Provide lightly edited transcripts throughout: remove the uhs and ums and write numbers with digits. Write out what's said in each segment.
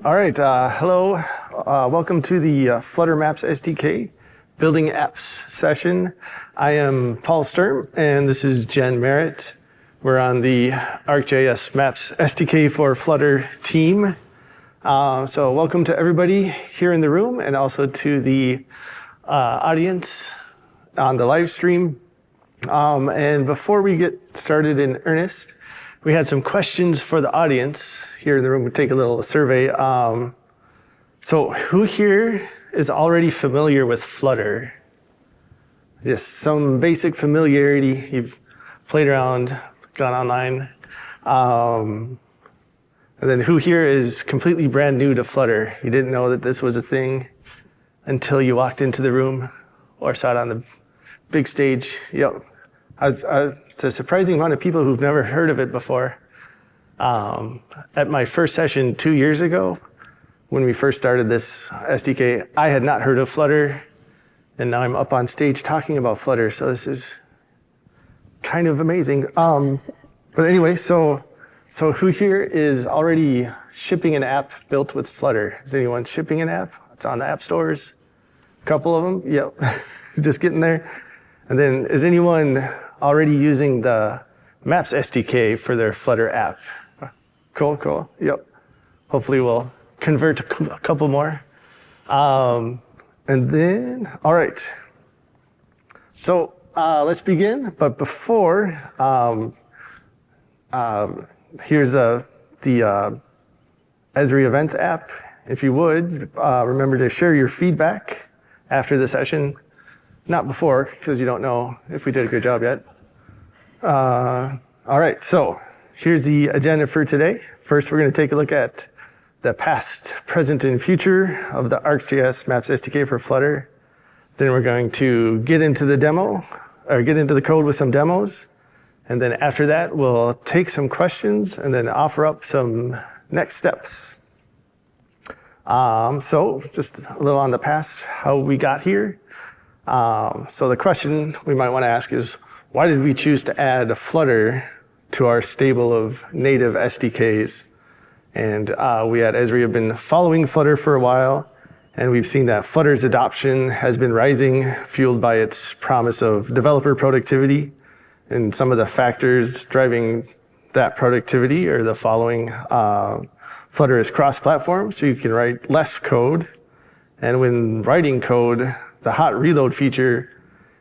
All right, hello. Welcome to the Flutter Maps SDK Building Apps session. I am Paul Sturm, and this is Jen Merritt. We're on the ArcGIS Maps SDK for Flutter team. So welcome to everybody here in the room and also to the audience on the live stream. And before we get started in earnest, we had some questions for the audience here in the room. We'll take a little survey. So who here is already familiar with Flutter? Just some basic familiarity. You've played around, gone online. And then who here is completely brand new to Flutter? You didn't know that this was a thing until you walked into the room or saw it on the big stage. Yep. It's a surprising amount of people who've never heard of it before. At my first session 2 years ago, when we first started this SDK, I had not heard of Flutter, and now I'm up on stage talking about Flutter, so this is kind of amazing. But anyway, so who here is already shipping an app built with Flutter? Is anyone shipping an app? It's on the app stores. A couple of them, yep, just getting there. And then is anyone already using the Maps SDK for their Flutter app? Cool, yep. Hopefully we'll convert a couple more. And then, all right. So let's begin, but before, here's the Esri Events app. If you would, remember to share your feedback after the session. Not before, because you don't know if we did a good job yet. All right, so here's the agenda for today. First, we're going to take a look at the past, present, and future of the ArcGIS Maps SDK for Flutter. Then we're going to get into the demo, or get into the code with some demos. And then after that, we'll take some questions and then offer up some next steps. So just a little on the past, how we got here. So the question we might want to ask is, why did we choose to add Flutter to our stable of native SDKs? And we at Esri have been following Flutter for a while, and we've seen that Flutter's adoption has been rising, fueled by its promise of developer productivity. And some of the factors driving that productivity are the following. Flutter is cross-platform, so you can write less code. And when writing code, the hot reload feature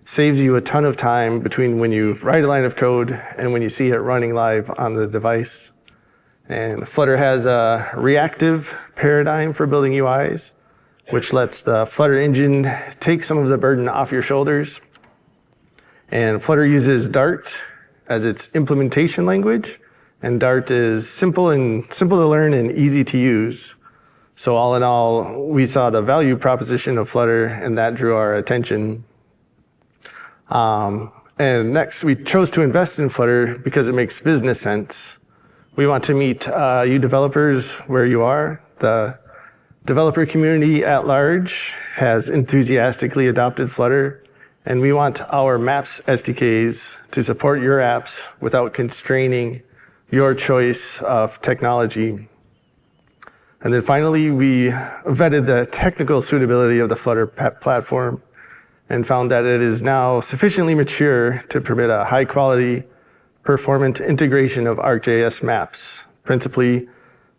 saves you a ton of time between when you write a line of code and when you see it running live on the device. And Flutter has a reactive paradigm for building UIs, which lets the Flutter engine take some of the burden off your shoulders. And Flutter uses Dart as its implementation language, and Dart is simple to learn and easy to use. So all in all, we saw the value proposition of Flutter, and that drew our attention. And next, we chose to invest in Flutter because it makes business sense. We want to meet you developers where you are. The developer community at large has enthusiastically adopted Flutter, and we want our Maps SDKs to support your apps without constraining your choice of technology. And then finally, we vetted the technical suitability of the Flutter platform and found that it is now sufficiently mature to permit a high-quality, performant integration of ArcGIS maps. Principally,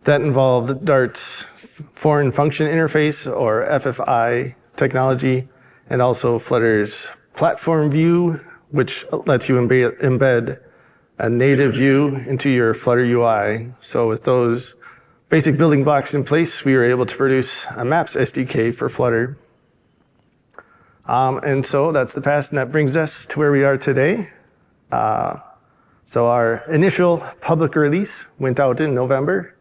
that involved Dart's foreign function interface, or FFI technology, and also Flutter's platform view, which lets you embed a native view into your Flutter UI. So with those basic building blocks in place, we were able to produce a Maps SDK for Flutter. And so that's the past, and that brings us to where we are today. So our initial public release went out in November.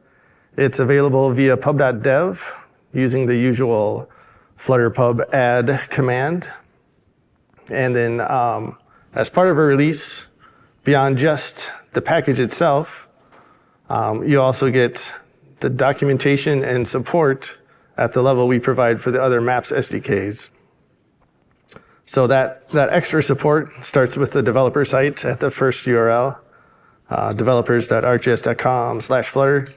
It's available via pub.dev using the usual Flutter pub add command. And then as part of a release, beyond just the package itself, you also get the documentation and support at the level we provide for the other Maps SDKs. So that extra support starts with the developer site at the first URL, developers.arcgis.com/Flutter.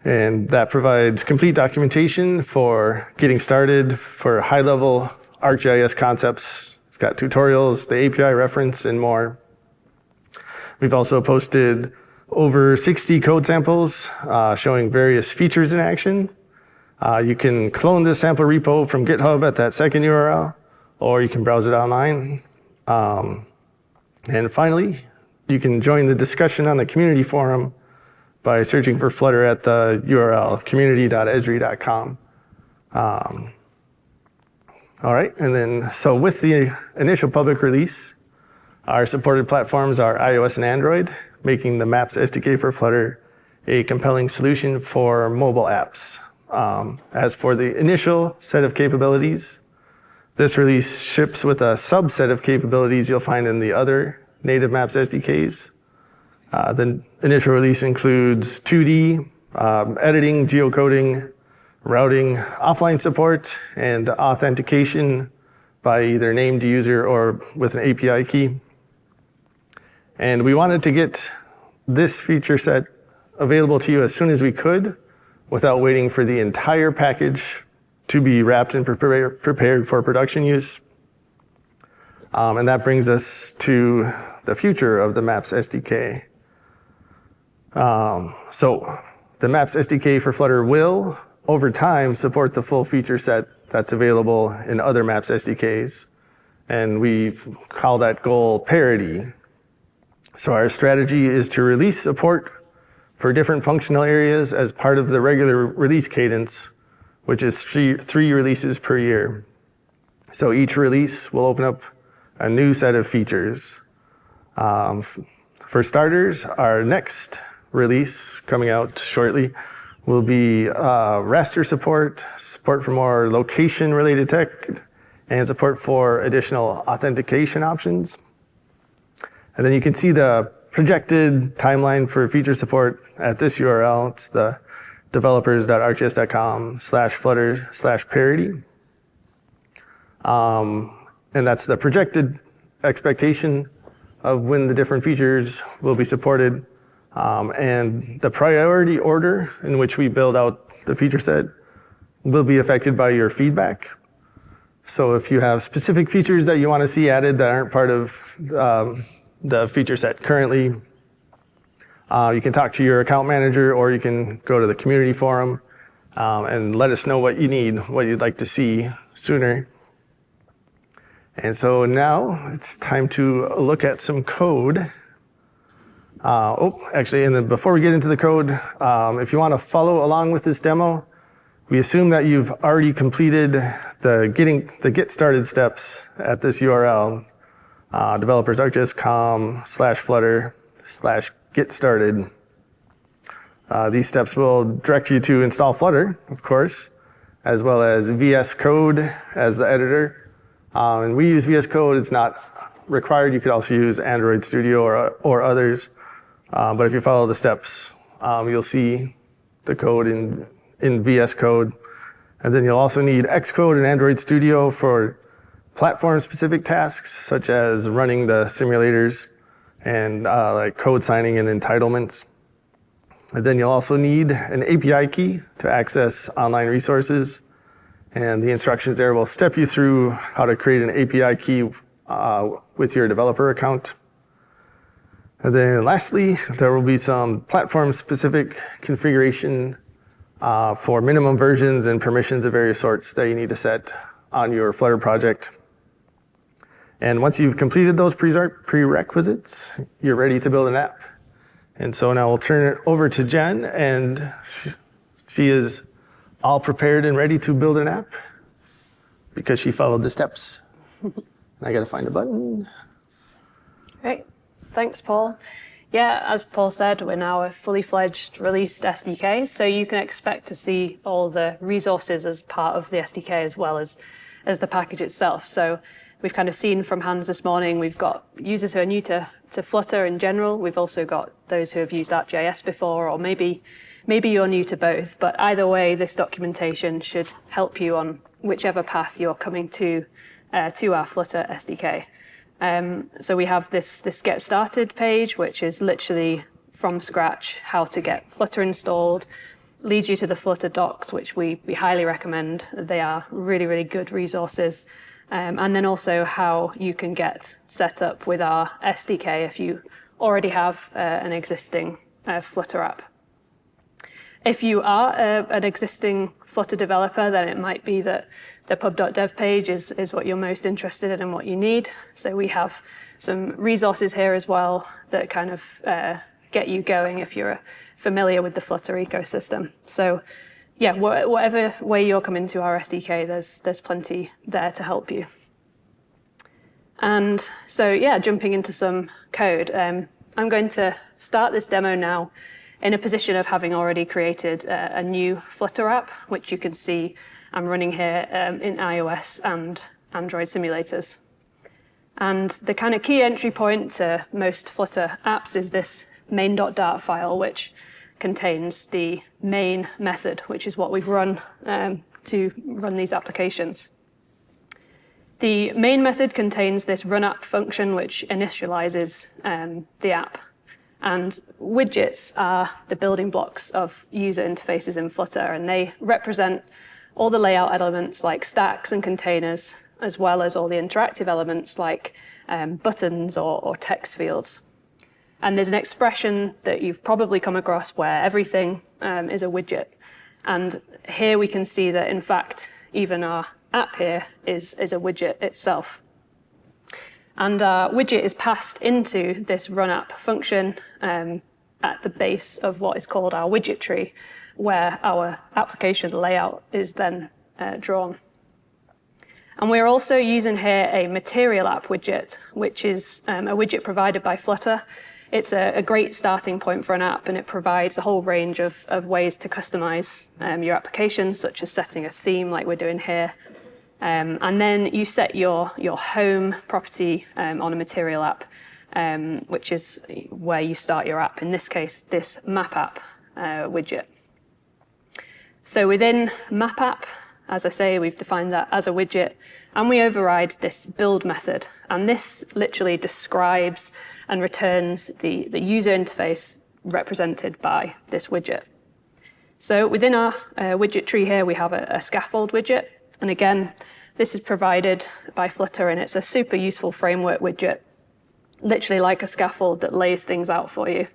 And that provides complete documentation for getting started for high-level ArcGIS concepts. It's got tutorials, the API reference, and more. We've also posted over 60 code samples showing various features in action. You can clone this sample repo from GitHub at that second URL, or you can browse it online. And finally, you can join the discussion on the community forum by searching for Flutter at the URL community.esri.com. All right, and then so with the initial public release, our supported platforms are iOS and Android, making the Maps SDK for Flutter a compelling solution for mobile apps. As for the initial set of capabilities, this release ships with a subset of capabilities you'll find in the other native Maps SDKs. The initial release includes 2D, editing, geocoding, routing, offline support, and authentication by either named user or with an API key. And we wanted to get this feature set available to you as soon as we could without waiting for the entire package to be wrapped and prepared for production use. And that brings us to the future of the Maps SDK. So the Maps SDK for Flutter will, over time, support the full feature set that's available in other Maps SDKs. And we call that goal parity. So our strategy is to release support for different functional areas as part of the regular release cadence, which is three releases per year. So each release will open up a new set of features. For starters, our next release coming out shortly will be raster support for more location-related tech, and support for additional authentication options. And then you can see the projected timeline for feature support at this URL. It's the developers.arcgis.com/flutter/parity. And that's the projected expectation of when the different features will be supported. And the priority order in which we build out the feature set will be affected by your feedback. So if you have specific features that you want to see added that aren't part of the feature set currently, you can talk to your account manager, or you can go to the community forum and let us know what you need, what you'd like to see sooner. And so now it's time to look at some code. And then before we get into the code, if you want to follow along with this demo, we assume that you've already completed the get started steps at this URL, developers.arcgis.com/flutter/get started. These steps will direct you to install Flutter, of course, as well as VS Code as the editor. And we use VS Code. It's not required. You could also use Android Studio or others. But if you follow the steps, you'll see the code in VS Code. And then you'll also need Xcode and Android Studio for platform-specific tasks, such as running the simulators and like code signing and entitlements. And then you'll also need an API key to access online resources. And the instructions there will step you through how to create an API key with your developer account. And then lastly, there will be some platform-specific configuration for minimum versions and permissions of various sorts that you need to set on your Flutter project. And once you've completed those prerequisites, you're ready to build an app. And so now we'll turn it over to Jen, and she is all prepared and ready to build an app because she followed the steps. I got to find a button. Great. Thanks, Paul. Yeah, as Paul said, we're now a fully fledged released SDK, so you can expect to see all the resources as part of the SDK as well as the package itself. So we've kind of seen from Hans this morning, we've got users who are new to Flutter in general. We've also got those who have used ArcGIS before, or maybe you're new to both. But either way, this documentation should help you on whichever path you're coming to our Flutter SDK. So we have this Get Started page, which is literally from scratch how to get Flutter installed. leads you to the Flutter docs, which we highly recommend. They are really, really good resources. And then also how you can get set up with our SDK if you already have an existing Flutter app. If you are an existing Flutter developer, then it might be that the pub.dev page is what you're most interested in and what you need. So we have some resources here as well that kind of get you going if you're familiar with the Flutter ecosystem. So yeah, whatever way you're coming to our SDK, there's plenty there to help you. And so yeah, jumping into some code, I'm going to start this demo now in a position of having already created a new Flutter app, which you can see I'm running here in iOS and Android simulators. And the kind of key entry point to most Flutter apps is this main.dart file, which contains the main method, which is what we've run to run these applications. The main method contains this run app function, which initializes the app. And widgets are the building blocks of user interfaces in Flutter, and they represent all the layout elements like stacks and containers, as well as all the interactive elements like buttons or text fields. And there's an expression that you've probably come across where everything is a widget. And here we can see that, in fact, even our app here is a widget itself. And our widget is passed into this run app function at the base of what is called our widget tree, where our application layout is then drawn. And we're also using here a material app widget, which is a widget provided by Flutter. It's a great starting point for an app, and it provides a whole range of ways to customize your application, such as setting a theme like we're doing here. And then you set your home property on a material app, which is where you start your app. In this case, this map app widget. So within map app, as I say, we've defined that as a widget, and we override this build method. And this literally describes and returns the user interface represented by this widget. So within our widget tree here, we have a scaffold widget. And again, this is provided by Flutter, and it's a super useful framework widget, literally like a scaffold that lays things out for you.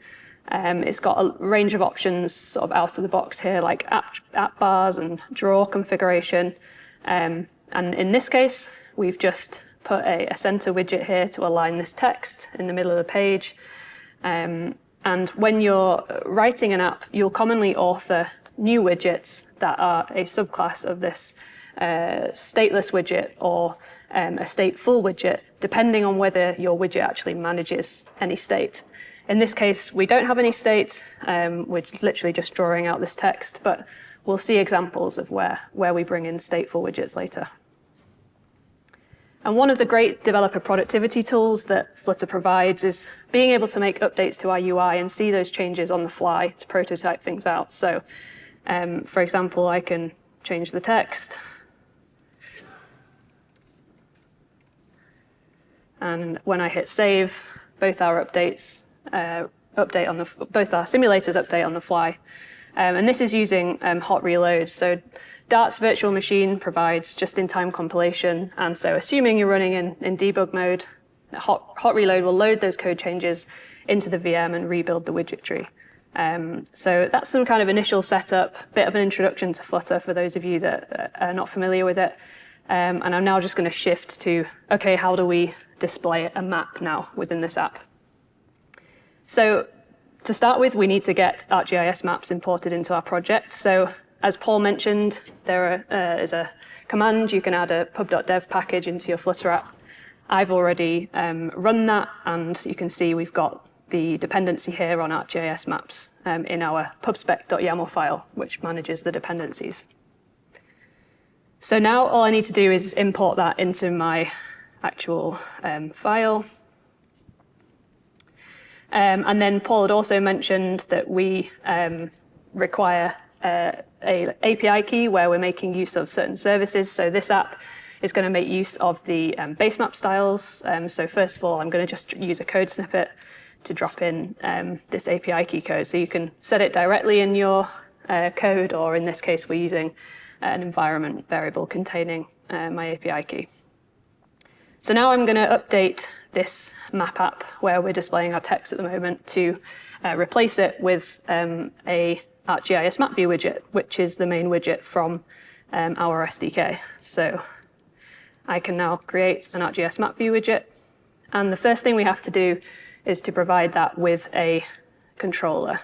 It's got a range of options sort of out of the box here, like app bars and drawer configuration. And in this case, we've just put a center widget here to align this text in the middle of the page. And when you're writing an app, you'll commonly author new widgets that are a subclass of this stateless widget or a stateful widget, depending on whether your widget actually manages any state. In this case, we don't have any state. We're literally just drawing out this text, but we'll see examples of where we bring in stateful widgets later. And one of the great developer productivity tools that Flutter provides is being able to make updates to our UI and see those changes on the fly to prototype things out. So, for example, I can change the text. And when I hit save, both our simulators update on the fly. And this is using hot reload. So Dart's virtual machine provides just-in-time compilation. And so assuming you're running in debug mode, hot reload will load those code changes into the VM and rebuild the widget tree. So that's some kind of initial setup, bit of an introduction to Flutter for those of you that are not familiar with it. And I'm now just going to shift to, okay, how do we display a map now within this app? So to start with, we need to get ArcGIS Maps imported into our project. So as Paul mentioned, there is a command. You can add a pub.dev package into your Flutter app. I've already run that, and you can see we've got the dependency here on ArcGIS Maps in our pubspec.yaml file, which manages the dependencies. So now all I need to do is import that into my actual file. And then Paul had also mentioned that we require a API key where we're making use of certain services. So this app is going to make use of the base map styles. So first of all, I'm going to just use a code snippet to drop in this API key code. So you can set it directly in your code, or in this case, we're using an environment variable containing my API key. So now I'm going to update this map app where we're displaying our text at the moment to replace it with a ArcGIS Map View widget, which is the main widget from our SDK. So I can now create an ArcGIS Map View widget. And the first thing we have to do is to provide that with a controller.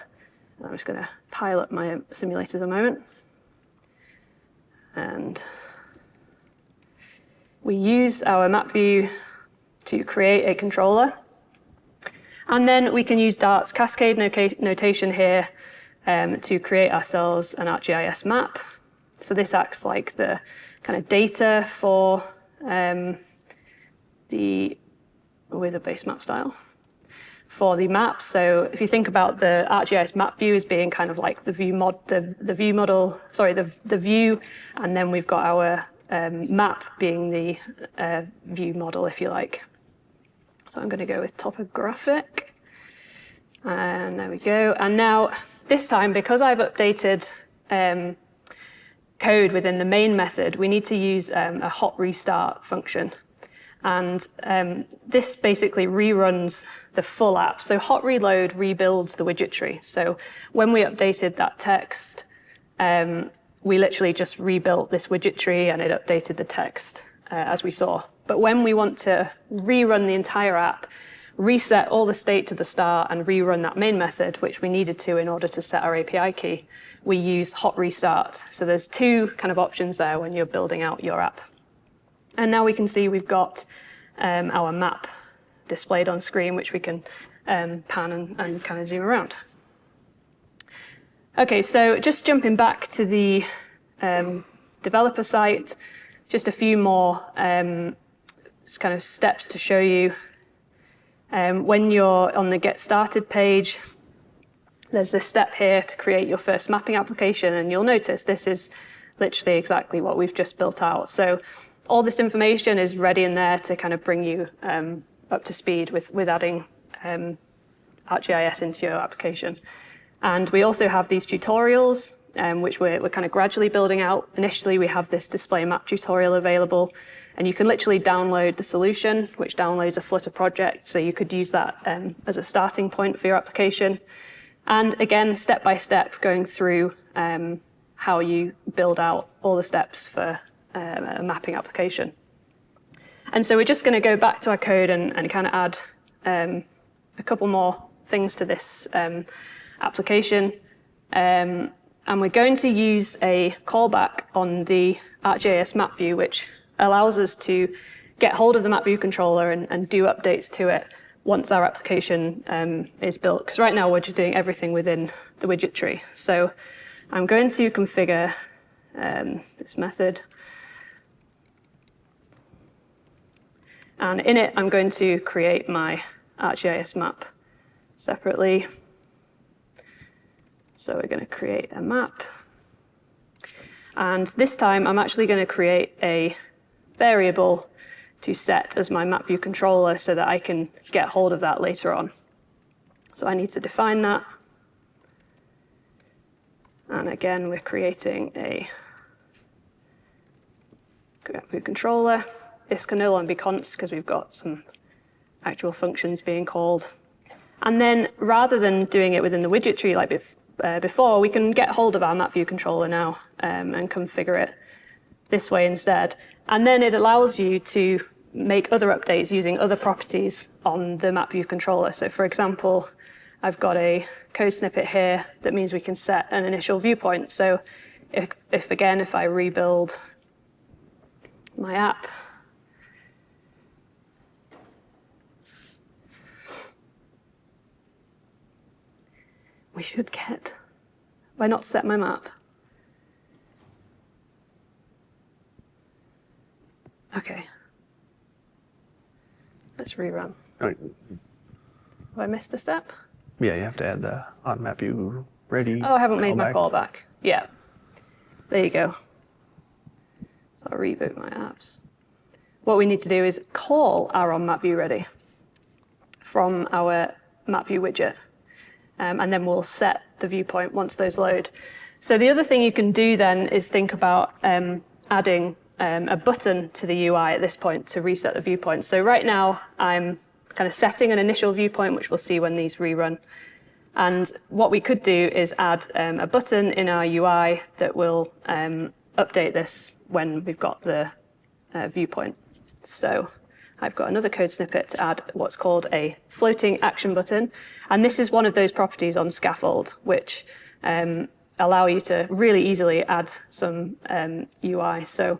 I'm just going to pile up my simulators a moment. And we use our map view to create a controller. And then we can use Dart's cascade notation here to create ourselves an ArcGIS map. So this acts like the kind of data for with a base map style for the map. So if you think about the ArcGIS map view as being kind of like the view, and then we've got our map being the view model, if you like. So I'm going to go with topographic, and there we go. And now this time, because I've updated code within the main method, we need to use a hot restart function. And this basically reruns the full app. So hot reload rebuilds the widget tree. So when we updated that text, we literally just rebuilt this widget tree and it updated the text as we saw. But when we want to rerun the entire app, reset all the state to the start and rerun that main method, which we needed to in order to set our API key, we use hot restart. So there's two kind of options there when you're building out your app. And now we can see we've got our map displayed on screen, which we can pan and kind of zoom around. Okay, so just jumping back to the developer site, just a few more kind of steps to show you. When you're on the Get Started page, there's this step here to create your first mapping application, and you'll notice this is literally exactly what we've just built out. So all this information is ready in there to kind of bring you up to speed with adding ArcGIS into your application. And we also have these tutorials, which we're kind of gradually building out. Initially, we have this display map tutorial available, and you can literally download the solution, which downloads a Flutter project. So you could use that as a starting point for your application. And again, step by step, going through how you build out all the steps for a mapping application. And so we're just going to go back to our code and kind of add a couple more things to this application. And we're going to use a callback on the ArcGIS map view, which allows us to get hold of the map view controller and do updates to it once our application is built. Because right now we're just doing everything within the widget tree. So I'm going to configure this method. And in it, I'm going to create my ArcGIS map separately. So we're going to create a map. And this time, I'm actually going to create a variable to set as my map view controller so that I can get hold of that later on. So I need to define that. And again, we're creating a map view controller. This can no longer be const because we've got some actual functions being called. And then rather than doing it within the widget tree like before, we can get hold of our map view controller now and configure it this way instead. And then it allows you to make other updates using other properties on the map view controller. So for example, I've got a code snippet here that means we can set an initial viewpoint. So if I rebuild my app, we should get, why not set my map? Okay. Let's rerun. Right. Have I missed a step? Yeah, you have to add the on map view ready. Oh, I haven't made my callback. callback. Yeah. There you go. So I'll reboot my apps. What we need to do is call our on map view ready from our map view widget. And then we'll set the viewpoint once those load. So the other thing you can do then is think about adding a button to the UI at this point to reset the viewpoint. So right now I'm kind of setting an initial viewpoint, which we'll see when these rerun. And what we could do is add a button in our UI that will update this when we've got the viewpoint. So I've got another code snippet to add what's called a floating action button. And this is one of those properties on Scaffold, which allow you to really easily add some UI. So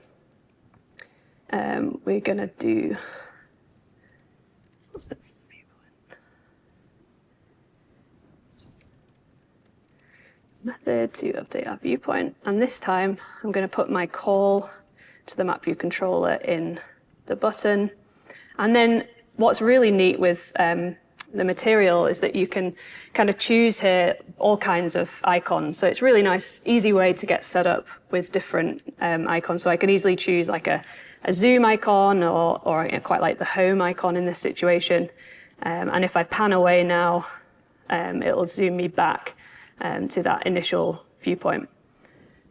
we're going to do, what's the viewpoint? Method to update our viewpoint. And this time I'm going to put my call to the map view controller in the button. And then what's really neat with the material is that you can kind of choose here all kinds of icons. So it's really nice, easy way to get set up with different icons. So I can easily choose like a zoom icon or I quite like the home icon in this situation. And if I pan away now, it'll zoom me back to that initial viewpoint.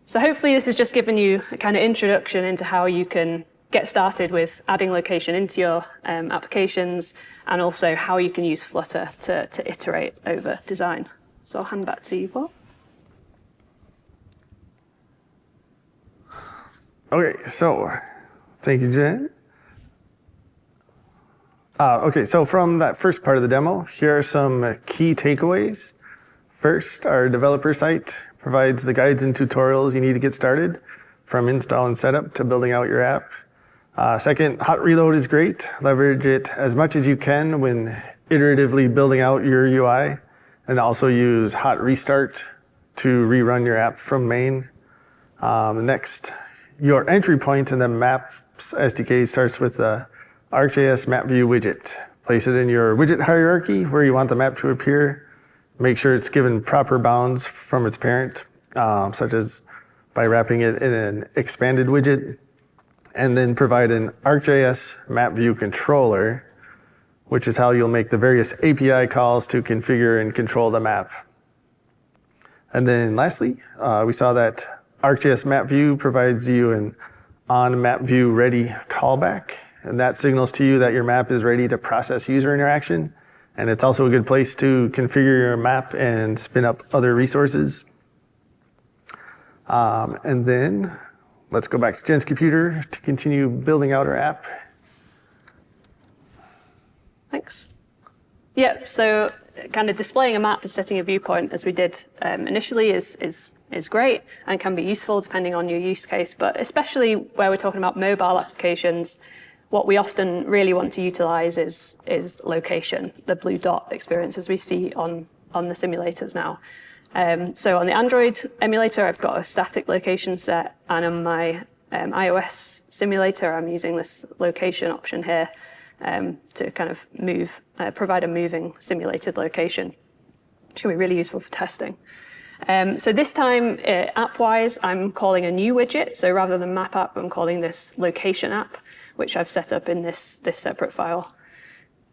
So hopefully this has just given you a kind of introduction into how you can get started with adding location into your applications, and also how you can use Flutter to iterate over design. So I'll hand back to you, Paul. Okay, so thank you, Jen. Okay, so from that first part of the demo, here are some key takeaways. First, our developer site provides the guides and tutorials you need to get started, from install and setup to building out your app. Second, hot reload is great. Leverage it as much as you can when iteratively building out your UI, and also use hot restart to rerun your app from main. Next, your entry point in the Maps SDK starts with the ArcGIS Map View widget. Place it in your widget hierarchy where you want the map to appear. Make sure it's given proper bounds from its parent, such as by wrapping it in an expanded widget. And then provide an ArcGIS Map View controller, which is how you'll make the various API calls to configure and control the map. And then lastly, we saw that ArcGIS Map View provides you an on Map View ready callback, and that signals to you that your map is ready to process user interaction. And it's also a good place to configure your map and spin up other resources. And then let's go back to Jen's computer to continue building out our app. Thanks. Yeah, so kind of displaying a map and setting a viewpoint as we did initially is great and can be useful depending on your use case, but especially where we're talking about mobile applications, what we often really want to utilize is location, the blue dot experience as we see on the simulators now. So on the Android emulator, I've got a static location set, and on my iOS simulator, I'm using this location option here to kind of provide a moving simulated location, which can be really useful for testing. So this time, app-wise, I'm calling a new widget. So rather than map app, I'm calling this location app, which I've set up in this separate file.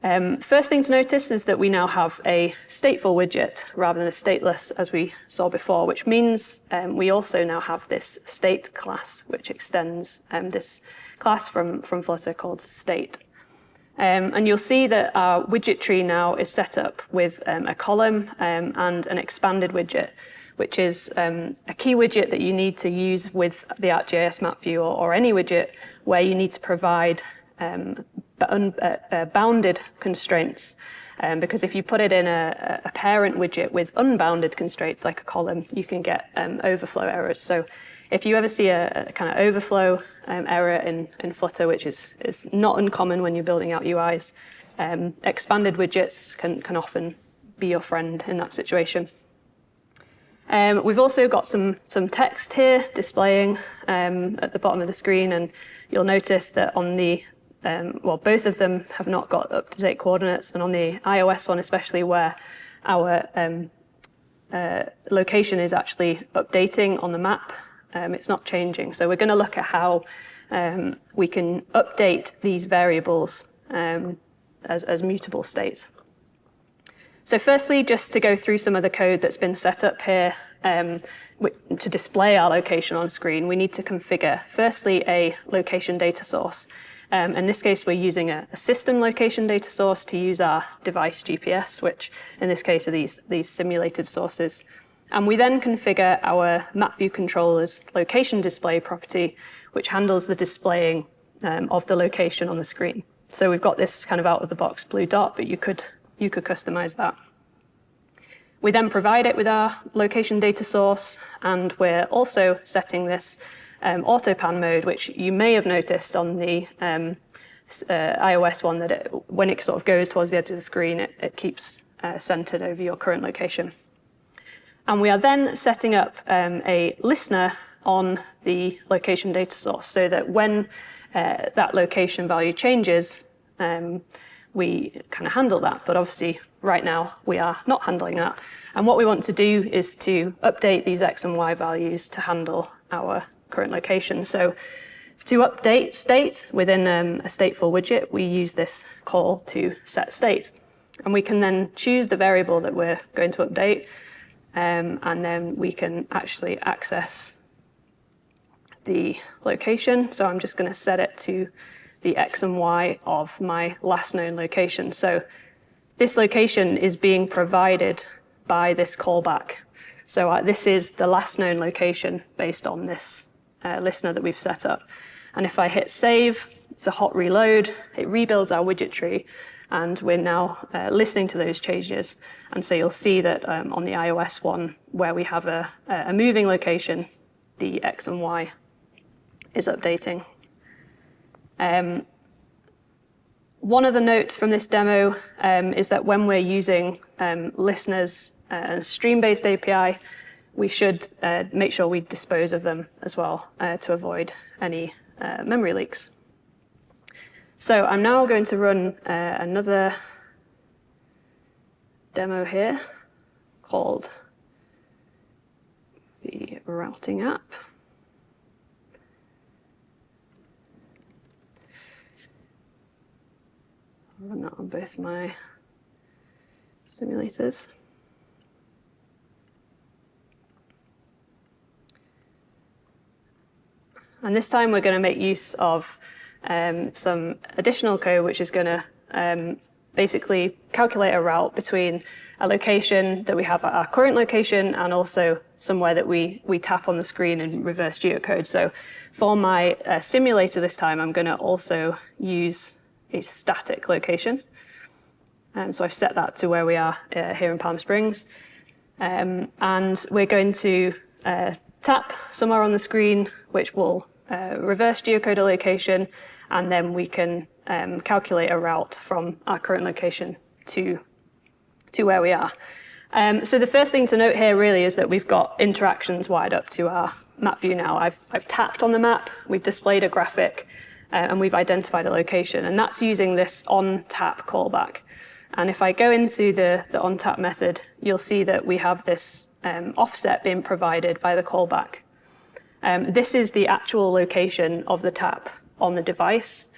First thing to notice is that we now have a stateful widget rather than a stateless, as we saw before, which means we also now have this state class, which extends this class from Flutter called state. And you'll see that our widget tree now is set up with a column and an expanded widget, which is a key widget that you need to use with the ArcGIS Map View or any widget where you need to provide bounded constraints, because if you put it in a parent widget with unbounded constraints like a column, you can get overflow errors. So if you ever see a kind of overflow error in Flutter, which is not uncommon when you're building out UIs, expanded widgets can often be your friend in that situation. We've also got some text here displaying at the bottom of the screen, and you'll notice that on the both of them have not got up-to-date coordinates, and on the iOS one especially, where our location is actually updating on the map, it's not changing. So we're going to look at how we can update these variables as mutable states. So firstly, just to go through some of the code that's been set up here to display our location on screen, we need to configure, firstly, a location data source. In this case, we're using a system location data source to use our device GPS, which in this case are these simulated sources. And we then configure our map view controller's location display property, which handles the displaying of the location on the screen. So we've got this kind of out-of-the-box blue dot, but you could customize that. We then provide it with our location data source, and we're also setting this auto pan mode, which you may have noticed on the iOS one, that when it sort of goes towards the edge of the screen, it keeps centered over your current location. And we are then setting up a listener on the location data source so that when that location value changes, we kind of handle that. But obviously, right now, we are not handling that. And what we want to do is to update these X and Y values to handle our current location. So to update state within a stateful widget, we use this call to set state. And we can then choose the variable that we're going to update, and then we can actually access the location. So I'm just going to set it to the X and Y of my last known location. So this location is being provided by this callback. So this is the last known location based on this listener that we've set up. And if I hit save, it's a hot reload, it rebuilds our widget tree, and we're now listening to those changes. And so you'll see that on the iOS one, where we have a moving location, the X and Y is updating. One of the notes from this demo is that when we're using listeners and stream-based API, we should make sure we dispose of them as well to avoid any memory leaks. So I'm now going to run another demo here called the routing app. I'll run that on both my simulators. And this time we're going to make use of some additional code, which is going to basically calculate a route between a location that we have at our current location and also somewhere that we tap on the screen and reverse geocode. So for my simulator this time, I'm going to also use a static location. So I've set that to where we are here in Palm Springs. And we're going to tap somewhere on the screen, which will reverse geocode a location, and then we can calculate a route from our current location to where we are. So the first thing to note here really is that we've got interactions wired up to our map view now. I've tapped on the map, we've displayed a graphic, and we've identified a location, and that's using this on-tap callback. And if I go into the on-tap method, you'll see that we have this offset being provided by the callback. This is the actual location of the tap on the device.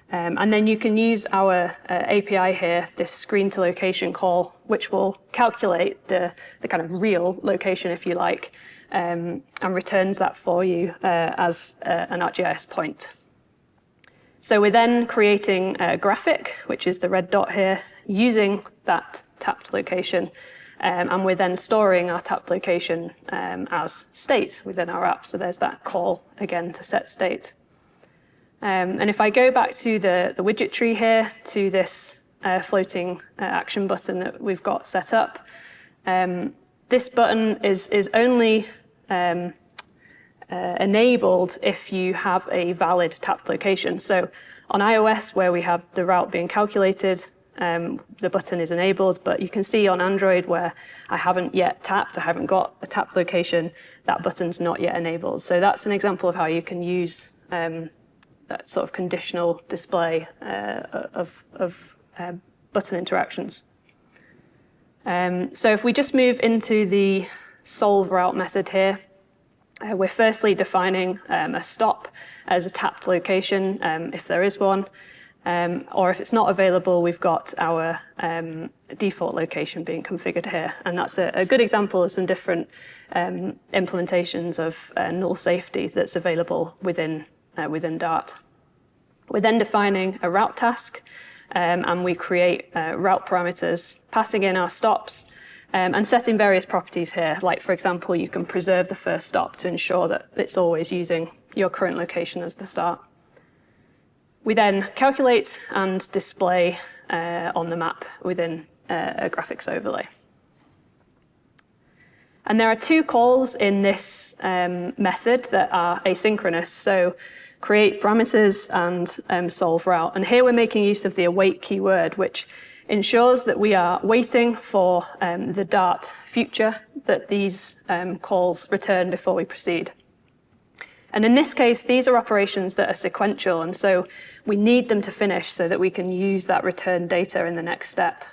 And then you can use our API here, this screen to location call, which will calculate the kind of real location, if you like, and returns that for you as an ArcGIS point. So we're then creating a graphic, which is the red dot here, using that tapped location. And we're then storing our tapped location as state within our app. So there's that call again to set state. And if I go back to the widget tree here, to this floating action button that we've got set up, this button is only enabled if you have a valid tapped location. So on iOS, where we have the route being calculated, the button is enabled, but you can see on Android where I haven't yet tapped, I haven't got a tapped location, that button's not yet enabled. So that's an example of how you can use that sort of conditional display of button interactions. So if we just move into the solve route method here, we're firstly defining a stop as a tapped location, if there is one. Or if it's not available, we've got our default location being configured here. And that's a good example of some different implementations of null safety that's available within Dart. We're then defining a route task, and we create route parameters, passing in our stops, and setting various properties here. Like, for example, you can preserve the first stop to ensure that it's always using your current location as the start. We then calculate and display on the map within a graphics overlay. And there are two calls in this method that are asynchronous. So create parameters and solve route. And here we're making use of the await keyword, which ensures that we are waiting for the Dart future that these calls return before we proceed. And in this case, these are operations that are sequential, and so we need them to finish so that we can use that return data in the next step.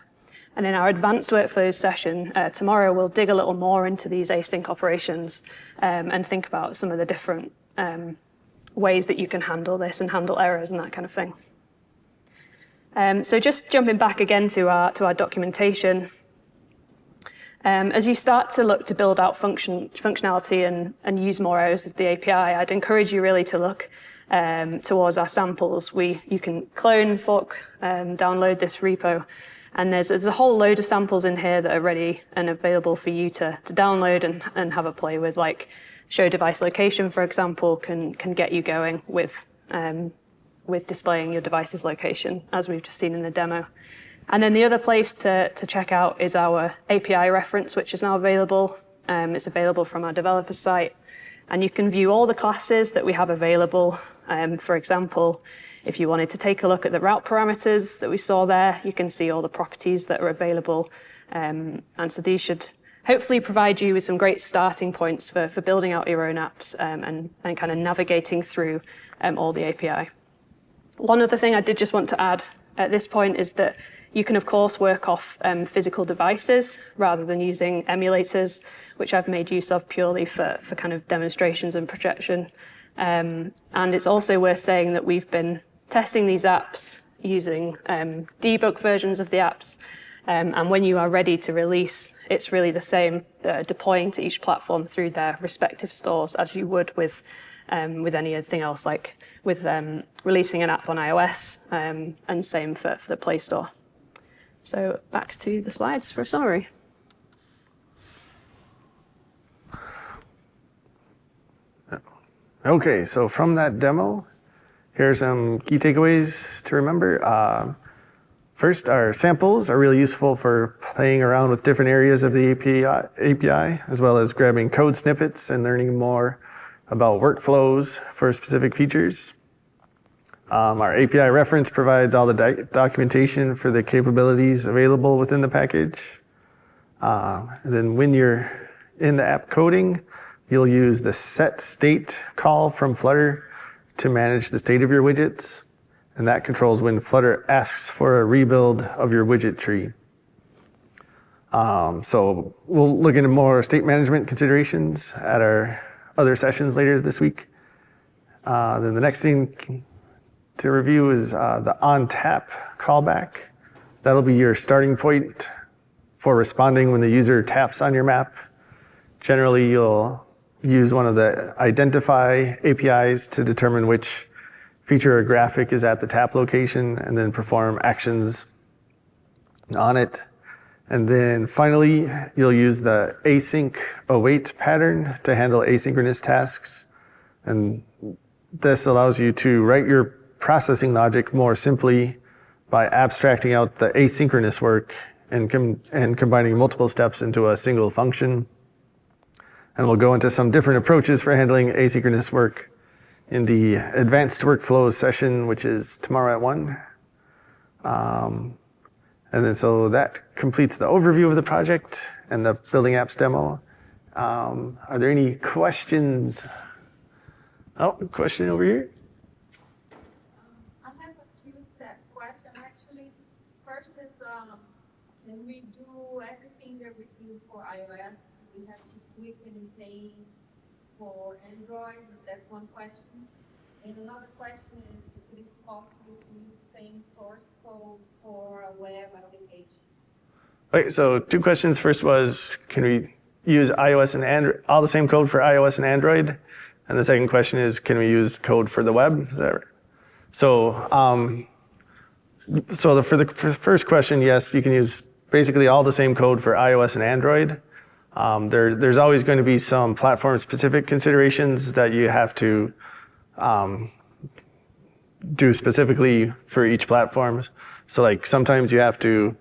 And in our advanced workflows session tomorrow, we'll dig a little more into these async operations and think about some of the different ways that you can handle this and handle errors and that kind of thing. So just jumping back again to our documentation. As you start to look to build out functionality and use more areas of the API, I'd encourage you really to look towards our samples. You can clone, fork, download this repo, and there's a whole load of samples in here that are ready and available for you to download and have a play with. Like show device location, for example, can get you going with displaying your device's location, as we've just seen in the demo. And then the other place to check out is our API reference, which is now available. It's available from our developer site. And you can view all the classes that we have available. For example, if you wanted to take a look at the route parameters that we saw there, you can see all the properties that are available. And so these should hopefully provide you with some great starting points for building out your own apps and kind of navigating through all the API. One other thing I did just want to add at this point is that you can, of course, work off physical devices rather than using emulators, which I've made use of purely for kind of demonstrations and projection. And it's also worth saying that we've been testing these apps using debug versions of the apps. And when you are ready to release, it's really the same, deploying to each platform through their respective stores as you would with anything else, like with releasing an app on iOS, and same for the Play Store. So back to the slides for a summary. Okay, so from that demo, here are some key takeaways to remember. First, our samples are really useful for playing around with different areas of the API, as well as grabbing code snippets and learning more about workflows for specific features. Our API reference provides all the documentation for the capabilities available within the package. And then when you're in the app coding, you'll use the set state call from Flutter to manage the state of your widgets. And that controls when Flutter asks for a rebuild of your widget tree. So we'll look into more state management considerations at our other sessions later this week. Then the next thing to review is the on-tap callback. That'll be your starting point for responding when the user taps on your map. Generally, you'll use one of the identify APIs to determine which feature or graphic is at the tap location and then perform actions on it. And then finally, you'll use the async await pattern to handle asynchronous tasks. And this allows you to write your processing logic more simply by abstracting out the asynchronous work and combining multiple steps into a single function. And we'll go into some different approaches for handling asynchronous work in the advanced workflows session, which is tomorrow at 1. And then so that completes the overview of the project and the building apps demo. Are there any questions? Oh, question over here. I have a two-step question actually. First is, can we do everything that we do for iOS? We have to tweak anything for Android? That's one question. And another question is if it is possible to use the same source code for a web application. Okay, so two questions. First was, can we use iOS and Android, all the same code for iOS and Android? And the second question is, can we use code for the web? Is that right? So, for the first question, yes, you can use basically all the same code for iOS and Android. There's always going to be some platform-specific considerations that you have to do specifically for each platform. So like sometimes you have to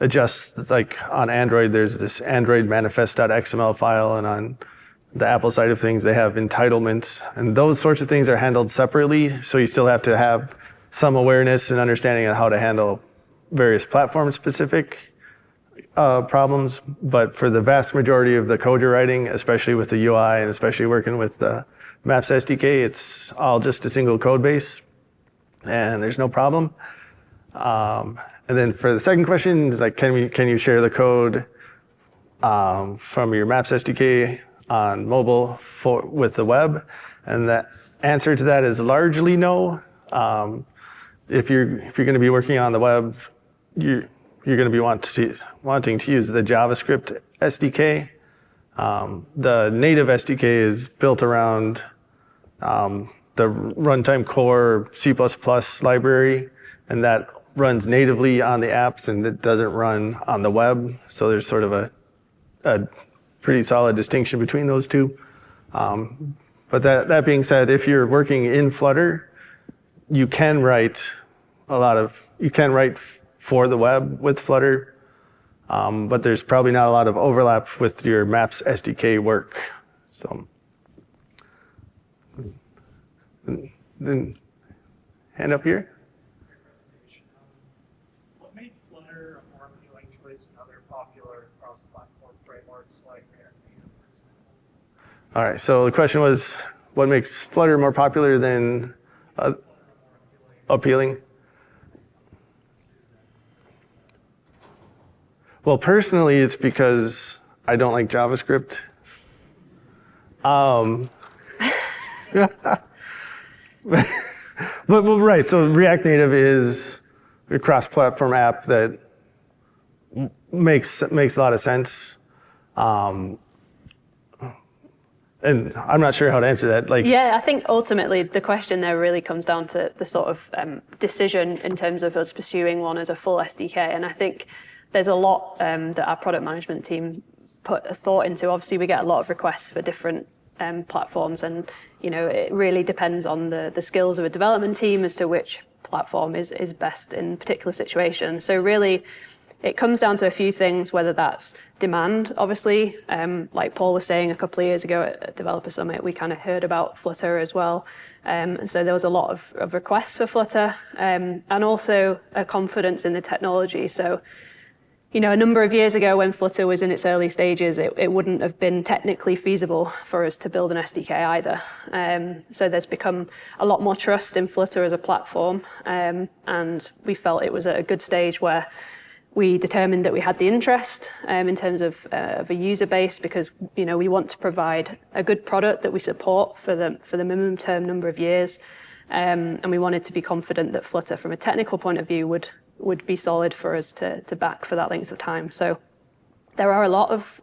adjust, like on Android, there's this Android manifest.xml file, and on the Apple side of things, they have entitlements, and those sorts of things are handled separately. So you still have to have some awareness and understanding of how to handle various platform-specific problems. But for the vast majority of the code you're writing, especially with the UI and especially working with the Maps SDK, it's all just a single code base, and there's no problem. And then for the second question, is like, can you share the code from your Maps SDK on mobile with the web? And the answer to that is largely no. If you're going to be working on the web, you're going to be wanting to use the JavaScript SDK. The native SDK is built around the runtime core C++ library, and that runs natively on the apps, and it doesn't run on the web. So there's sort of a pretty solid distinction between those two. But that being said, if you're working in Flutter, you can write for the web with Flutter, but there's probably not a lot of overlap with your Maps SDK work. So, then hand up here. What made Flutter a more appealing choice than other popular cross-platform frameworks like React Native, for example? All right, so the question was, what makes Flutter more popular than appealing? Well, personally, it's because I don't like JavaScript. But right, so React Native is a cross-platform app that makes a lot of sense. And I'm not sure how to answer that. Yeah, I think ultimately the question there really comes down to the sort of decision in terms of us pursuing one as a full SDK. And I think there's a lot that our product management team put a thought into. Obviously, we get a lot of requests for different platforms, and it really depends on the skills of a development team as to which platform is best in particular situations. So really, it comes down to a few things, whether that's demand, obviously. Like Paul was saying a couple of years ago at Developer Summit, we kind of heard about Flutter as well. And so there was a lot of requests for Flutter, and also a confidence in the technology. So, a number of years ago when Flutter was in its early stages, it wouldn't have been technically feasible for us to build an SDK either. So there's become a lot more trust in Flutter as a platform, and we felt it was at a good stage where we determined that we had the interest in terms of a user base, because we want to provide a good product that we support for the minimum term number of years, and we wanted to be confident that Flutter, from a technical point of view, would be solid for us to back for that length of time. So there are a lot of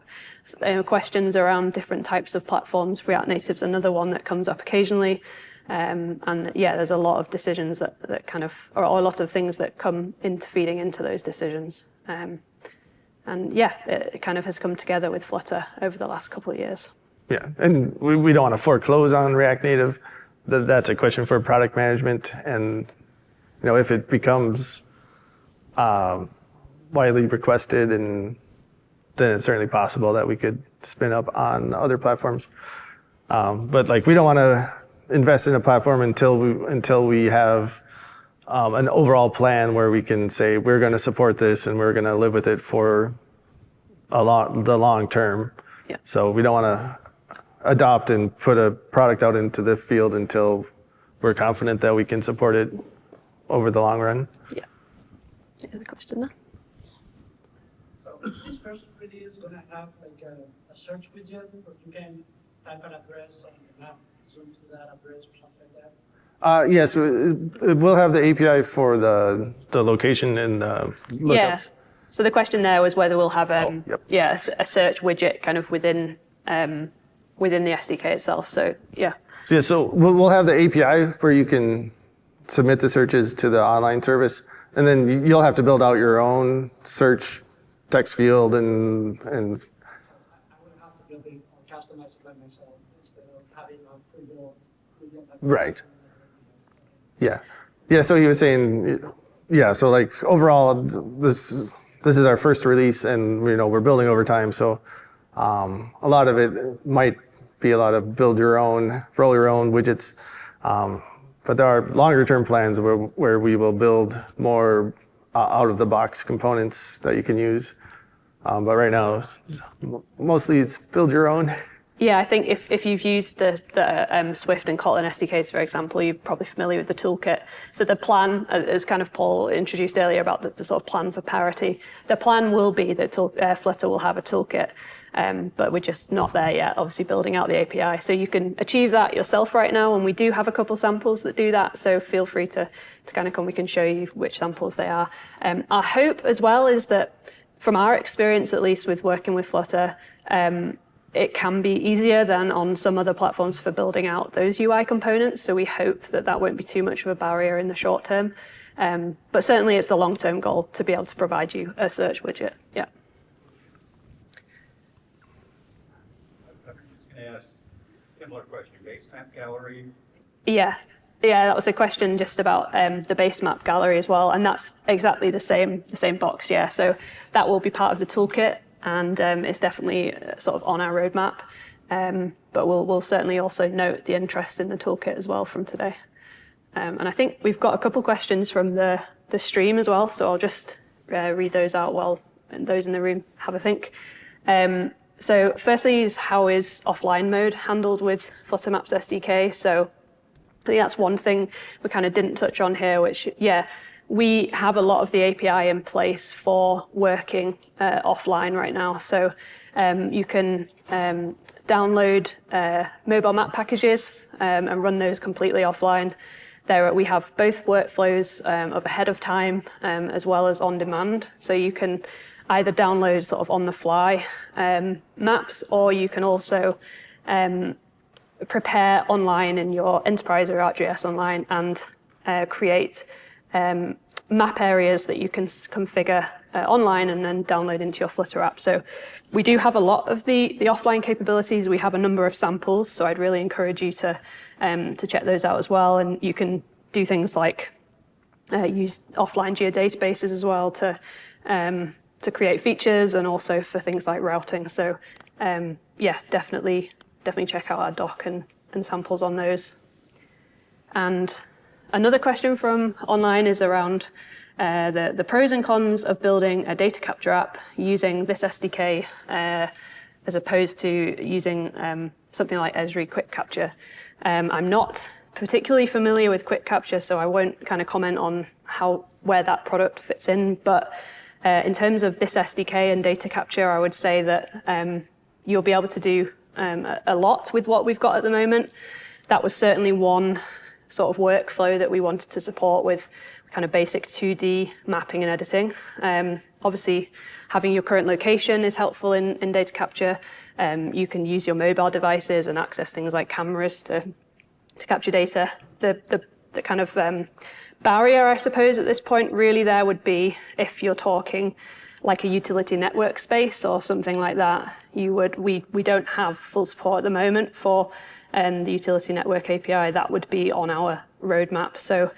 questions around different types of platforms. React Native's another one that comes up occasionally. And yeah, there's a lot of decisions that kind of, or a lot of things that come into feeding into those decisions. And yeah, it kind of has come together with Flutter over the last couple of years. Yeah, and we don't want to foreclose on React Native. That's a question for product management. And if it becomes widely requested, and then it's certainly possible that we could spin up on other platforms. But we don't want to invest in a platform until we have an overall plan where we can say we're going to support this and we're going to live with it for the long term. Yeah. So we don't want to adopt and put a product out into the field until we're confident that we can support it over the long run. Yeah. Any other question there? So this first video is going to have a search widget, but you can type an address on the map, zoom to that address or something like that. Yes, we'll have the API for the location and lookups. Yeah. So the question there was whether we'll have Yep. a search widget kind of within the SDK itself. So yeah. Yeah, so we'll have the API where you can submit the searches to the online service, and then you'll have to build out your own search text field and I would have to build it or customize it by myself instead of having a pre-built right. Yeah. Yeah, so he was saying, yeah, so like overall, this is our first release, and we're building over time, so a lot of it might be a lot of roll your own widgets, but there are longer term plans where we will build more out of the box components that you can use, but right now mostly it's build your own. Yeah, I think if you've used the Swift and Kotlin SDKs, for example, you're probably familiar with the toolkit. So the plan, as kind of Paul introduced earlier about the sort of plan for parity, the plan will be that Flutter will have a toolkit, but we're just not there yet, obviously building out the API. So you can achieve that yourself right now, and we do have a couple samples that do that, so feel free to kind of come, we can show you which samples they are. Our hope as well is that, from our experience at least with working with Flutter, it can be easier than on some other platforms for building out those UI components. So we hope that won't be too much of a barrier in the short term. But certainly it's the long-term goal to be able to provide you a search widget. Yeah. I'm just going to ask a similar question. Base map gallery? Yeah, that was a question just about the base map gallery as well. And that's exactly the same box, yeah. So that will be part of the toolkit. And it's definitely sort of on our roadmap, but we'll certainly also note the interest in the toolkit as well from today. And I think we've got a couple questions from the stream as well, so I'll just read those out while those in the room have a think. So firstly is how is offline mode handled with Flutter Maps SDK? So I think that's one thing we kind of didn't touch on here, which, yeah, we have a lot of the API in place for working offline right now. So you can download mobile map packages and run those completely offline. There we have both workflows of ahead of time as well as on demand. So you can either download sort of on the fly maps, or you can also prepare online in your enterprise or ArcGIS Online and create map areas that you can configure online and then download into your Flutter app. So we do have a lot of the offline capabilities. We have a number of samples, so I'd really encourage you to check those out as well. And you can do things like use offline geodatabases as well to create features, and also for things like routing. So yeah, definitely check out our doc and samples on those. And another question from online is around the pros and cons of building a data capture app using this SDK as opposed to using something like Esri Quick Capture. I'm not particularly familiar with Quick Capture, so I won't kind of comment on where that product fits in. But in terms of this SDK and data capture, I would say that you'll be able to do a lot with what we've got at the moment. That was certainly one sort of workflow that we wanted to support with kind of basic 2D mapping and editing. Obviously, having your current location is helpful in data capture. You can use your mobile devices and access things like cameras to capture data. The kind of barrier, I suppose, at this point really there would be if you're talking like a utility network space or something like that. We don't have full support at the moment for the utility network API. That would be on our roadmap. So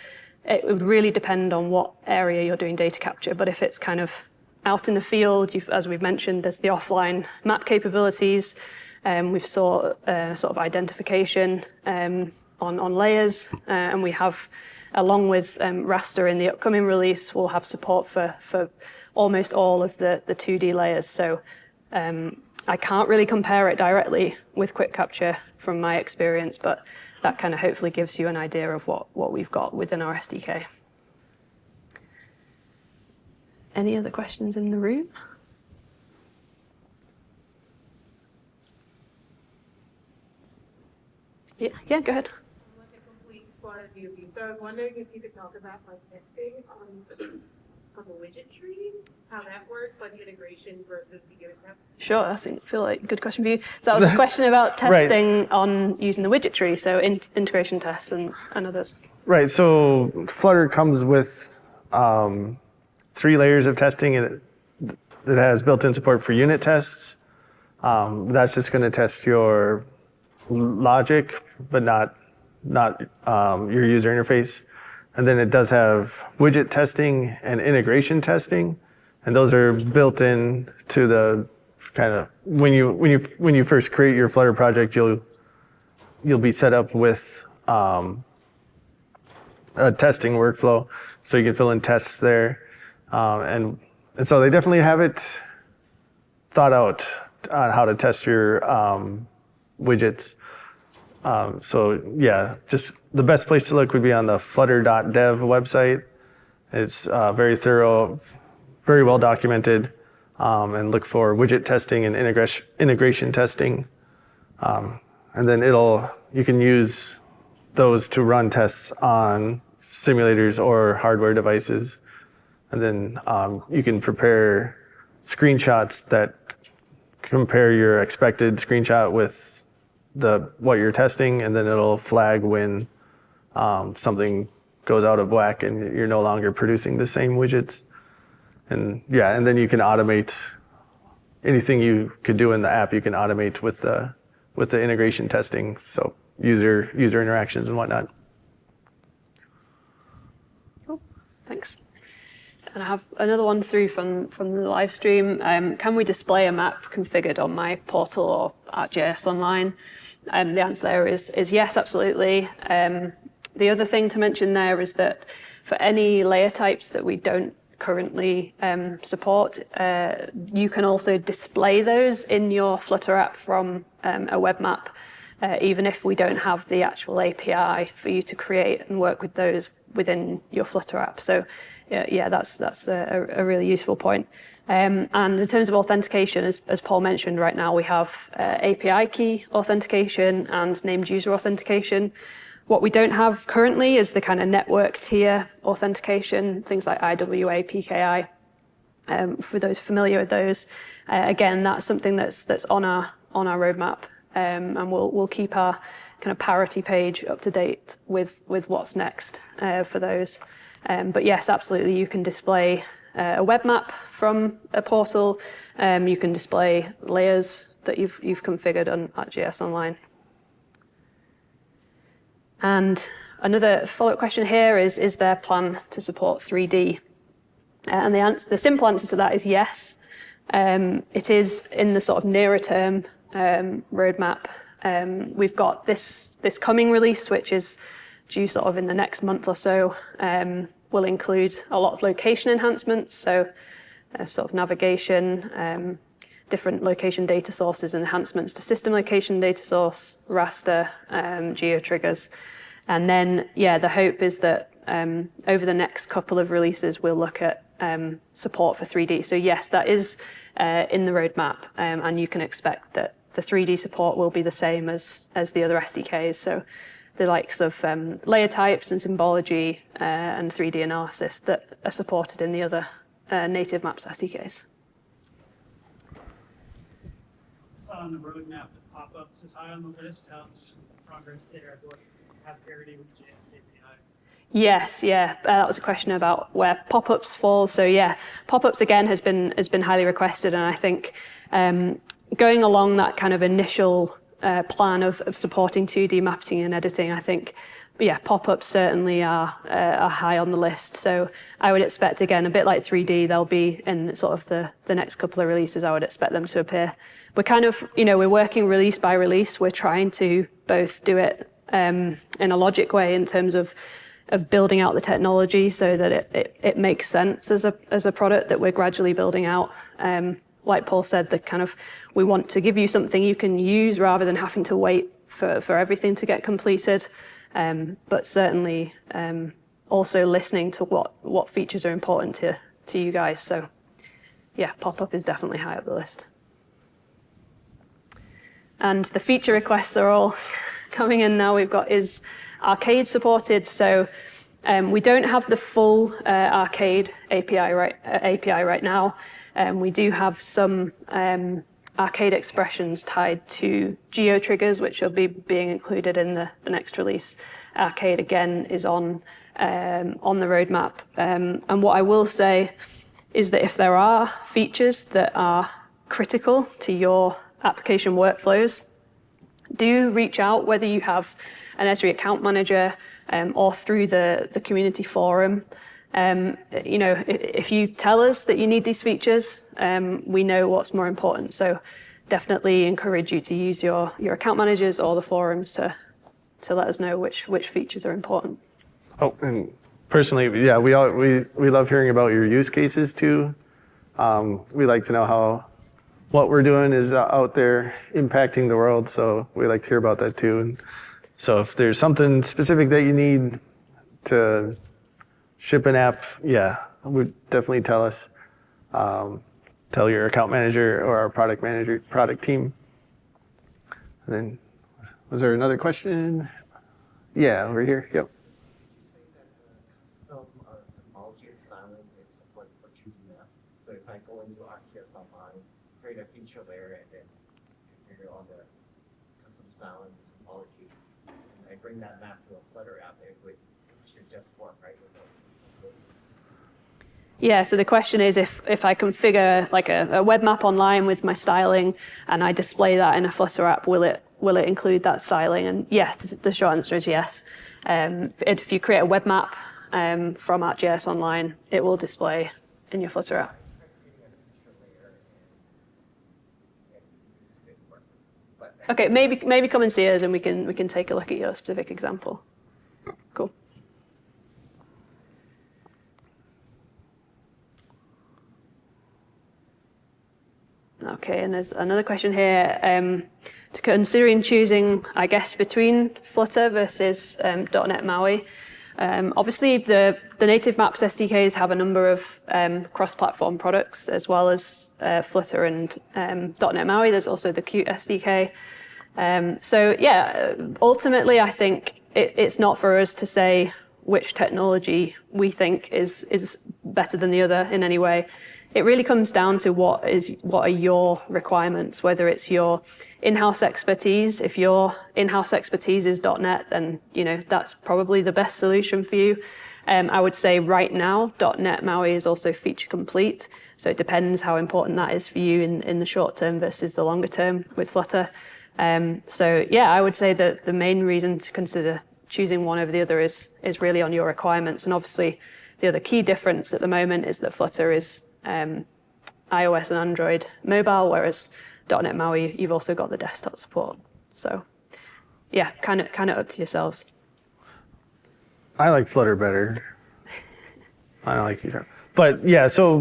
it would really depend on what area you're doing data capture. But if it's kind of out in the field, as we've mentioned, there's the offline map capabilities. We've saw sort of identification on layers, and we have, along with raster in the upcoming release, we'll have support for almost all of the 2D layers. So I can't really compare it directly with Quick Capture from my experience, but that kind of hopefully gives you an idea of what we've got within our SDK. Any other questions in the room? Yeah, go ahead. Like a complete Flutter view. So I was wondering if you could talk about like testing on the widget tree, how that works, like integration versus the unit test. Sure, I feel like a good question for you. So that was a question about testing on using the widget tree, so integration tests and others. Right. So Flutter comes with 3 layers of testing, and it has built-in support for unit tests. That's just going to test your logic, but not your user interface. And then it does have widget testing and integration testing, and those are built in to the kind of when you first create your Flutter project, you'll be set up with a testing workflow, so you can fill in tests there, and so they definitely have it thought out on how to test your widgets. So yeah, just the best place to look would be on the flutter.dev website. It's very thorough, very well documented, and look for widget testing and integration testing. And then you can use those to run tests on simulators or hardware devices. And then you can prepare screenshots that compare your expected screenshot with what you're testing, and then it'll flag when something goes out of whack and you're no longer producing the same widgets. And yeah, and then you can automate anything you could do in the app. You can automate with the integration testing, so user interactions and whatnot. Cool, thanks. And I have another one through from the live stream. Can we display a map configured on my portal or ArcGIS Online? The answer there is yes, absolutely. The other thing to mention there is that for any layer types that we don't currently support, you can also display those in your Flutter app from a web map, even if we don't have the actual API for you to create and work with those within your Flutter app. So yeah, that's a really useful point. And in terms of authentication, as Paul mentioned, right now we have API key authentication and named user authentication. What we don't have currently is the kind of network tier authentication, things like IWA, PKI. For those familiar with those, again, that's something that's on our roadmap, and we'll keep our kind of parity page up to date with what's next for those. But yes, absolutely, you can display a web map from a portal. You can display layers that you've configured on ArcGIS Online. And another follow-up question here is there a plan to support 3D? And the simple answer to that is yes. It is in the sort of nearer term roadmap. We've got this coming release, which is due sort of in the next month or so, will include a lot of location enhancements, so sort of navigation, different location data sources, enhancements to system location data source, raster, geo-triggers. And then, yeah, the hope is that over the next couple of releases, we'll look at support for 3D. So yes, that is in the roadmap, and you can expect that the 3D support will be the same as the other SDKs. So the likes of layer types and symbology and 3D analysis that are supported in the other native maps SDKs. So on the roadmap, the pop-ups is high on the list. How's progress there? Do we have parity with JS API? Yes, yeah, that was a question about where pop-ups fall. So yeah, pop-ups again has been highly requested, and I think going along that kind of initial plan of supporting 2D mapping and editing, I think, yeah, pop-ups certainly are high on the list. So I would expect, again, a bit like 3D, they'll be in sort of the next couple of releases. I would expect them to appear. We're kind of, we're working release by release. We're trying to both do it in a logic way in terms of building out the technology so that it makes sense as a product that we're gradually building out. Like Paul said, we want to give you something you can use rather than having to wait for everything to get completed. But certainly also listening to what features are important to you guys. So yeah, pop-up is definitely high up the list. And the feature requests are all coming in now. We've got Arcade supported, so we don't have the full Arcade API right now. We do have some Arcade expressions tied to geo triggers, which will be being included in the next release. Arcade again is on the roadmap. And what I will say is that if there are features that are critical to your application workflows, do reach out, whether you have an Esri account manager or through the community forum. If you tell us that you need these features, we know what's more important. So definitely encourage you to use your account managers or the forums to let us know which features are important. Oh, and personally, yeah, we love hearing about your use cases too. We like to know how what we're doing is out there impacting the world, so we like to hear about that too. And so if there's something specific that you need to ship an app, yeah, would definitely tell us. Tell your account manager or our product team. And then, was there another question? Yeah, over here. Yep. Symbology and styling is support for 2D map. So if I go into ArcGIS Online, create a feature layer, and then configure all the custom styling and symbology, and I bring that map to a Flutter app, it should just work, right? Yeah, so the question is if I configure like a web map online with my styling and I display that in a Flutter app, will it include that styling? And yes, the short answer is yes. If you create a web map from ArcGIS Online, it will display in your Flutter app. Okay, maybe come and see us and we can take a look at your specific example. Cool. Okay, and there's another question here. To considering choosing, I guess, between Flutter versus .NET MAUI. Obviously, the native Maps SDKs have a number of cross-platform products, as well as Flutter and .NET MAUI. There's also the Qt SDK. So yeah, ultimately, I think it's not for us to say which technology we think is better than the other in any way. It really comes down to what are your requirements, whether it's your in-house expertise. If your in-house expertise is .NET, then that's probably the best solution for you. I would say right now, .NET MAUI is also feature complete, so it depends how important that is for you in the short term versus the longer term with Flutter. So yeah, I would say that the main reason to consider choosing one over the other is really on your requirements. And obviously, the other key difference at the moment is that Flutter is iOS and Android mobile, whereas .NET MAUI, you've also got the desktop support. So yeah, kind of up to yourselves. I like Flutter better. I don't like C#. But yeah, so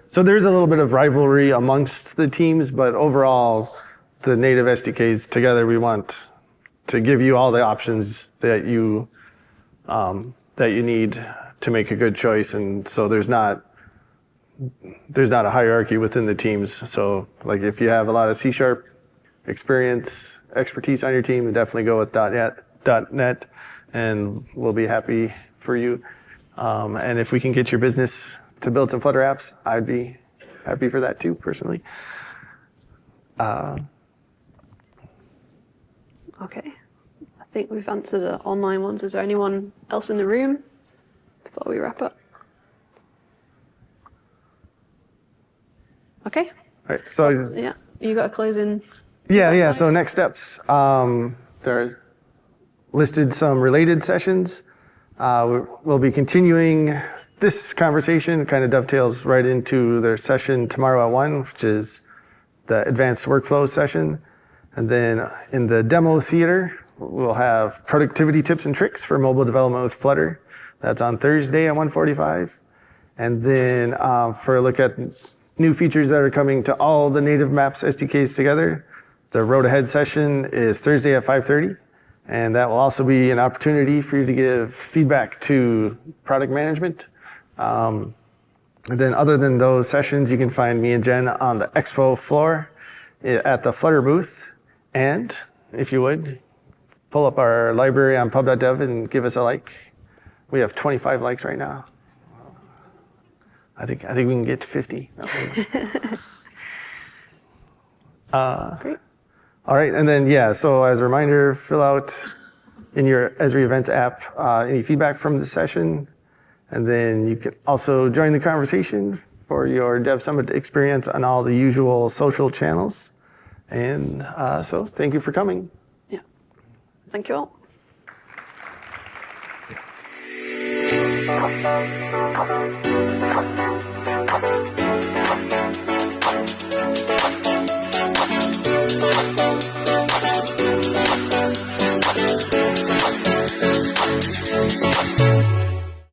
there's a little bit of rivalry amongst the teams, but overall, the native SDKs together, we want to give you all the options that you need to make a good choice, and so there's not a hierarchy within the teams. So like if you have a lot of C# expertise on your team, definitely go with .NET, and we'll be happy for you. And if we can get your business to build some Flutter apps, I'd be happy for that too, personally. Okay, I think we've answered the online ones. Is there anyone else in the room before we wrap up? Okay. All right, so Yeah, you got a closing. Yeah. So next steps, there are listed some related sessions. We'll be continuing this conversation. Kind of dovetails right into their session tomorrow at 1, which is the advanced workflow session. And then in the demo theater, we'll have productivity tips and tricks for mobile development with Flutter. That's on Thursday at 1:45. And then for a look at new features that are coming to all the native Maps SDKs together, the Road Ahead session is Thursday at 5:30. And that will also be an opportunity for you to give feedback to product management. And then other than those sessions, you can find me and Jen on the expo floor at the Flutter booth. And if you would, pull up our library on pub.dev and give us a like. We have 25 likes right now. I think we can get to 50. No. Great. All right, and then so as a reminder, fill out in your Esri Events app any feedback from the session, and then you can also join the conversation for your Dev Summit experience on all the usual social channels. And so thank you for coming. Yeah. Thank you all.